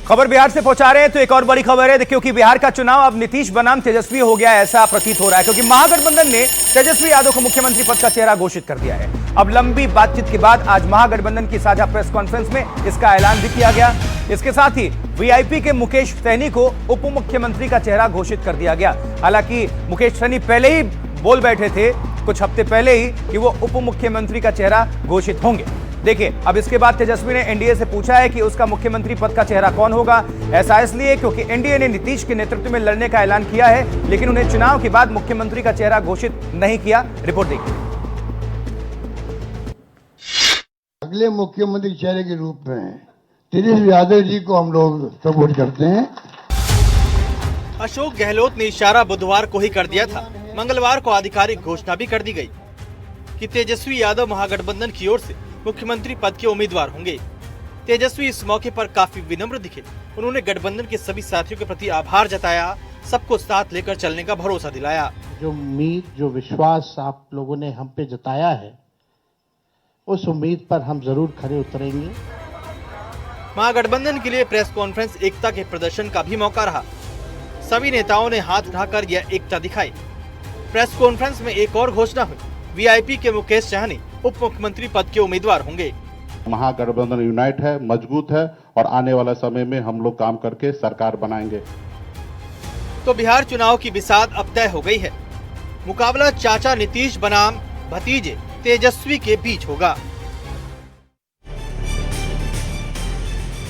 खबर बिहार से पहुंचा रहे हैं तो एक और बड़ी खबर है क्योंकि बिहार का चुनाव अब नीतीश बनाम तेजस्वी हो गया ऐसा प्रतीत हो रहा है, क्योंकि महागठबंधन ने तेजस्वी यादव को मुख्यमंत्री पद का चेहरा घोषित कर दिया है। अब लंबी बातचीत के बाद आज महागठबंधन की साझा प्रेस कॉन्फ्रेंस में इसका ऐलान भी किया गया। इसके साथ ही वीआईपी के मुकेश सहनी को उप मुख्यमंत्री का चेहरा घोषित कर दिया गया। हालांकि मुकेश सहनी पहले ही बोल बैठे थे कुछ हफ्ते पहले ही कि वो उप मुख्यमंत्री का चेहरा घोषित होंगे। देखिए, अब इसके बाद तेजस्वी ने एनडीए से पूछा है कि उसका मुख्यमंत्री पद का चेहरा कौन होगा। ऐसा इसलिए क्योंकि एनडीए ने नीतीश के नेतृत्व में लड़ने का ऐलान किया है, लेकिन उन्हें चुनाव के बाद मुख्यमंत्री का चेहरा घोषित नहीं किया। रिपोर्ट देखिए। अगले मुख्यमंत्री चेहरे के रूप में तेजस्वी यादव जी को हम लोग सपोर्ट करते हैं। अशोक गहलोत ने इशारा बुधवार को ही कर दिया था। मंगलवार को आधिकारिक घोषणा भी कर दी गई कि तेजस्वी यादव महागठबंधन की ओर से मुख्यमंत्री पद के उम्मीदवार होंगे। तेजस्वी इस मौके पर काफी विनम्र दिखे। उन्होंने गठबंधन के सभी साथियों के प्रति आभार जताया, सबको साथ लेकर चलने का भरोसा दिलाया। जो उम्मीद, जो विश्वास आप लोगों ने हम पे जताया है, उस उम्मीद पर हम जरूर खरे उतरेंगे। महागठबंधन के लिए प्रेस कॉन्फ्रेंस एकता के प्रदर्शन का भी मौका रहा। सभी नेताओं ने हाथ उठाकर यह एकता दिखाई। प्रेस कॉन्फ्रेंस में एक और घोषणा हुई, वीआईपी के मुकेश सहनी उप मुख्यमंत्री पद के उम्मीदवार होंगे। महागठबंधन यूनाइट है, मजबूत है और आने वाला समय में हम लोग काम करके सरकार बनाएंगे। तो बिहार चुनाव की बिसात अब तय हो गई है। मुकाबला चाचा नीतीश बनाम भतीजे तेजस्वी के बीच होगा।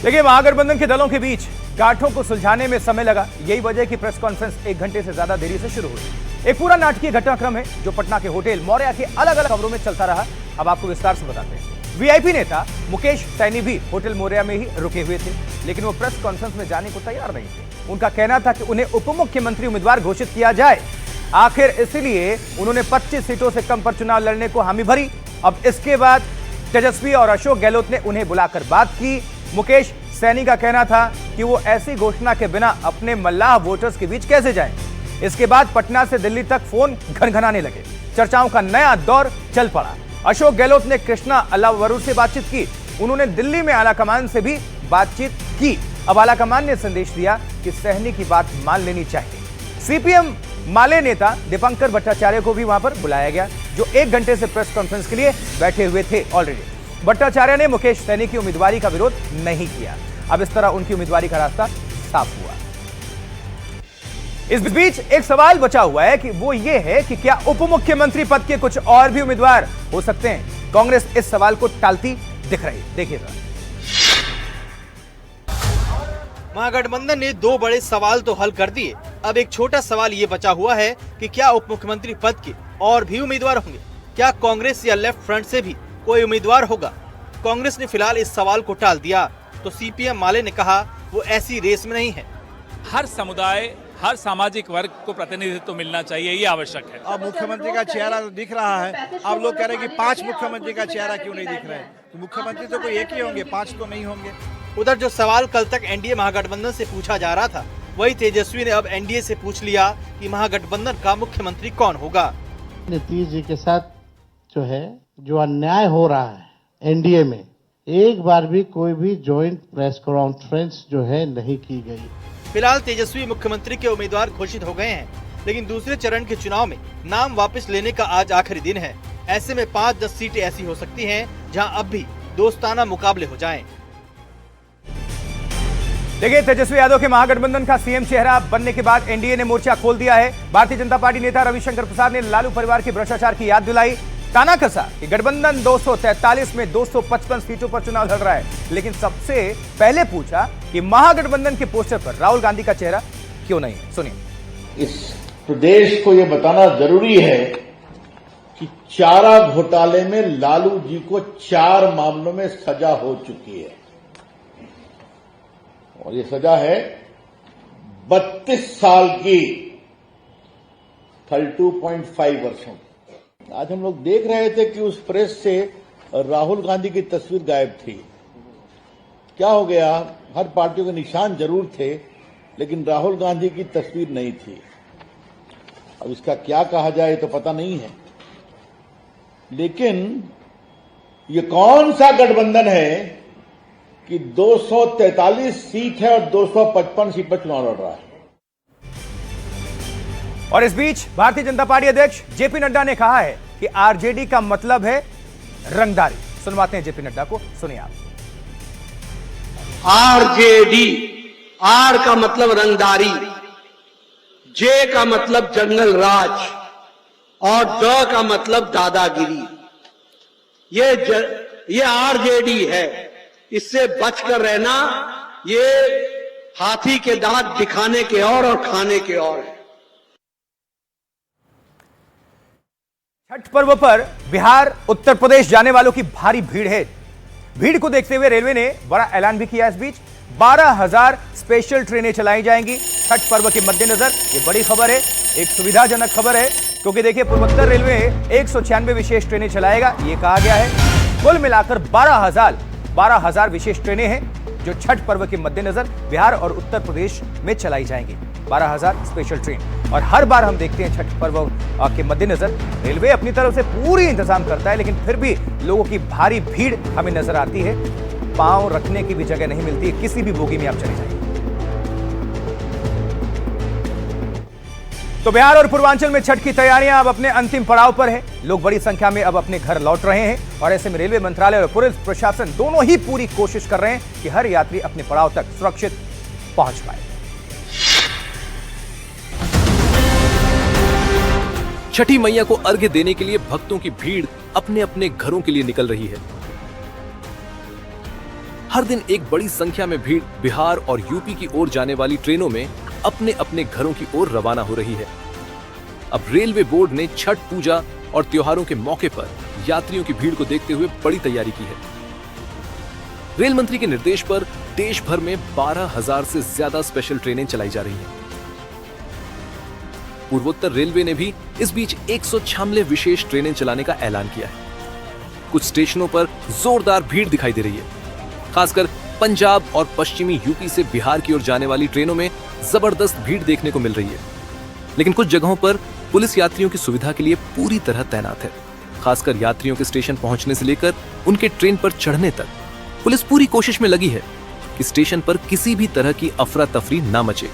देखिए, महागठबंधन के दलों के बीच गांठों को सुलझाने में समय लगा। यही वजह की प्रेस कॉन्फ्रेंस 1 घंटे से ज्यादा देरी से शुरू हुई। एक पूरा नाटकीय घटनाक्रम है जो पटना के होटल मौर्या के अलग अलग खबरों में चलता रहा। अब आपको विस्तार से बताते हैं। वीआईपी नेता मुकेश सहनी भी होटल मौर्या में ही रुके हुए थे, लेकिन वो प्रेस कॉन्फ्रेंस में जाने को तैयार नहीं थे। उनका कहना था कि उन्हें उप मुख्यमंत्री उम्मीदवार घोषित किया जाए। आखिर इसलिए उन्होंने 25 सीटों से कम पर चुनाव लड़ने को हामी भरी। अब इसके बाद तेजस्वी और अशोक गहलोत ने उन्हें बुलाकर बात की। मुकेश सहनी का कहना था कि वो ऐसी घोषणा के बिना अपने मल्लाह वोटर्स के बीच कैसे जाएं। इसके बाद पटना से दिल्ली तक फोन घनघनाने लगे। चर्चाओं का नया दौर चल पड़ा। अशोक गहलोत ने कृष्णा अल्लावरू से बातचीत की। उन्होंने दिल्ली में आलाकमान से भी बातचीत की। अब आलाकमान ने संदेश दिया कि सहनी की बात मान लेनी चाहिए। सीपीएम माले नेता दीपंकर भट्टाचार्य को भी वहां पर बुलाया गया, जो 1 घंटे से प्रेस कॉन्फ्रेंस के लिए बैठे हुए थे ऑलरेडी। भट्टाचार्य ने मुकेश सहनी की उम्मीदवारी का विरोध नहीं किया। अब इस तरह उनकी उम्मीदवारी का रास्ता साफ हुआ। इस बीच एक सवाल बचा हुआ है कि वो ये है कि क्या उप मुख्यमंत्री पद के कुछ और भी उम्मीदवार हो सकते हैं। कांग्रेस इस सवाल को टालती दिख रही। देखिए, महागठबंधन ने 2 बड़े सवाल तो हल कर दिए। अब एक छोटा सवाल ये बचा हुआ है कि क्या उप मुख्यमंत्री पद के और भी उम्मीदवार होंगे। क्या कांग्रेस या लेफ्ट फ्रंट से भी कोई उम्मीदवार होगा। कांग्रेस ने फिलहाल इस सवाल को टाल दिया, तो सीपीएम माले ने कहा वो ऐसी रेस में नहीं है। हर समुदाय, हर सामाजिक वर्ग को प्रतिनिधित्व मिलना चाहिए, ये आवश्यक है। अब मुख्यमंत्री का चेहरा तो दिख रहा है। अब लोग कह रहे हैं कि 5 मुख्यमंत्री का चेहरा क्यों नहीं दिख रहा है। तो मुख्यमंत्री तो कोई एक ही होंगे, 5 तो नहीं होंगे। उधर जो सवाल कल तक एनडीए महागठबंधन से पूछा जा रहा था, वही तेजस्वी ने अब एनडीए से पूछ लिया कि महागठबंधन का मुख्यमंत्री कौन होगा। नीतीश जी के साथ जो अन्याय हो रहा है एनडीए में, एक बार भी कोई भी ज्वाइंट प्रेस कॉन्फ्रेंस नहीं की गई। फिलहाल तेजस्वी मुख्यमंत्री के उम्मीदवार घोषित हो गए हैं, लेकिन दूसरे चरण के चुनाव में नाम वापस लेने का आज आखिरी दिन है। ऐसे में 5-10 सीटें ऐसी हो सकती हैं जहां अब भी दोस्ताना मुकाबले हो जाएं। देखिए, तेजस्वी यादव के महागठबंधन का सीएम चेहरा बनने के बाद एनडीए ने मोर्चा खोल दिया है। भारतीय जनता पार्टी नेता रविशंकर प्रसाद ने लालू परिवार के भ्रष्टाचार की याद दिलाई। ताना कसा कि गठबंधन 243 में 255 सीटों पर चुनाव लड़ रहा है, लेकिन सबसे पहले पूछा कि महागठबंधन के पोस्टर पर राहुल गांधी का चेहरा क्यों नहीं है। सुनिए। इस प्रदेश को यह बताना जरूरी है कि चारा घोटाले में लालू जी को 4 मामलों में सजा हो चुकी है और ये सजा है 32 साल की, 32.5 वर्षों की। आज हम लोग देख रहे थे कि उस प्रेस से राहुल गांधी की तस्वीर गायब थी। क्या हो गया? हर पार्टियों के निशान जरूर थे, लेकिन राहुल गांधी की तस्वीर नहीं थी। अब इसका क्या कहा जाए तो पता नहीं है, लेकिन ये कौन सा गठबंधन है कि 243 सीट है और 255 सीट पर चुनाव लड़ रहा है। और इस बीच भारतीय जनता पार्टी अध्यक्ष जेपी नड्डा ने कहा है कि आरजेडी का मतलब है रंगदारी। सुनवाते हैं जेपी नड्डा को, सुनिए आप। आरजेडी, आर का मतलब रंगदारी, जे का मतलब जंगल राज और द का मतलब दादागिरी। ये आरजेडी है, इससे बचकर रहना। ये हाथी के दांत दिखाने के और खाने के और है। छठ पर्व पर बिहार उत्तर प्रदेश जाने वालों की भारी भीड़ है। भीड़ को देखते हुए रेलवे ने बड़ा ऐलान भी किया। इस बीच 12,000 स्पेशल ट्रेनें चलाई जाएंगी छठ पर्व के मद्देनजर। ये बड़ी खबर है, एक सुविधाजनक खबर है, क्योंकि देखिए पूर्वोत्तर रेलवे 196 विशेष ट्रेनें चलाएगा, ये कहा गया है। कुल मिलाकर 12,000 विशेष ट्रेनें हैं जो छठ पर्व के मद्देनजर बिहार और उत्तर प्रदेश में चलाई जाएंगी। 12,000 स्पेशल ट्रेन। और हर बार हम देखते हैं छठ पर्व के मद्देनजर रेलवे अपनी तरफ से पूरी इंतजाम करता है, लेकिन फिर भी लोगों की भारी भीड़ हमें नजर आती है। पांव रखने की भी जगह नहीं मिलती है, किसी भी बोगी में आप चले जाइए। तो बिहार और पूर्वांचल में छठ की तैयारियां अब अपने अंतिम पड़ाव पर है। लोग बड़ी संख्या में अब अपने घर लौट रहे हैं और ऐसे में रेलवे मंत्रालय और पुलिस प्रशासन दोनों ही पूरी कोशिश कर रहे हैं कि हर यात्री अपने पड़ाव तक सुरक्षित पहुंच पाए। छठी मैया को अर्घ्य देने के लिए भक्तों की भीड़ अपने अपने घरों के लिए निकल रही है। हर दिन एक बड़ी संख्या में भीड़ बिहार और यूपी की ओर जाने वाली ट्रेनों में अपने अपने घरों की ओर रवाना हो रही है। अब रेलवे बोर्ड ने छठ पूजा और त्योहारों के मौके पर यात्रियों की भीड़ को देखते हुए बड़ी तैयारी की है। रेल मंत्री के निर्देश पर देश भर में 12,000 से ज्यादा स्पेशल ट्रेनें चलाई जा रही हैं। पूर्वोत्तर रेलवे ने भी इस बीच 196 विशेष ट्रेनें चलाने का ऐलान किया है। कुछ स्टेशनों पर जोरदार भीड़ दिखाई दे रही है। खासकर पंजाब और पश्चिमी यूपी से बिहार की ओर जाने वाली ट्रेनों में जबरदस्त भीड़ देखने को मिल रही है। लेकिन कुछ जगहों पर पुलिस यात्रियों की सुविधा के लिए पूरी तरह तैनात है। खासकर यात्रियों के स्टेशन पहुंचने से लेकर उनके ट्रेन पर चढ़ने तक पुलिस पूरी कोशिश में लगी है कि स्टेशन पर किसी भी तरह की अफरा तफरी ना मचे।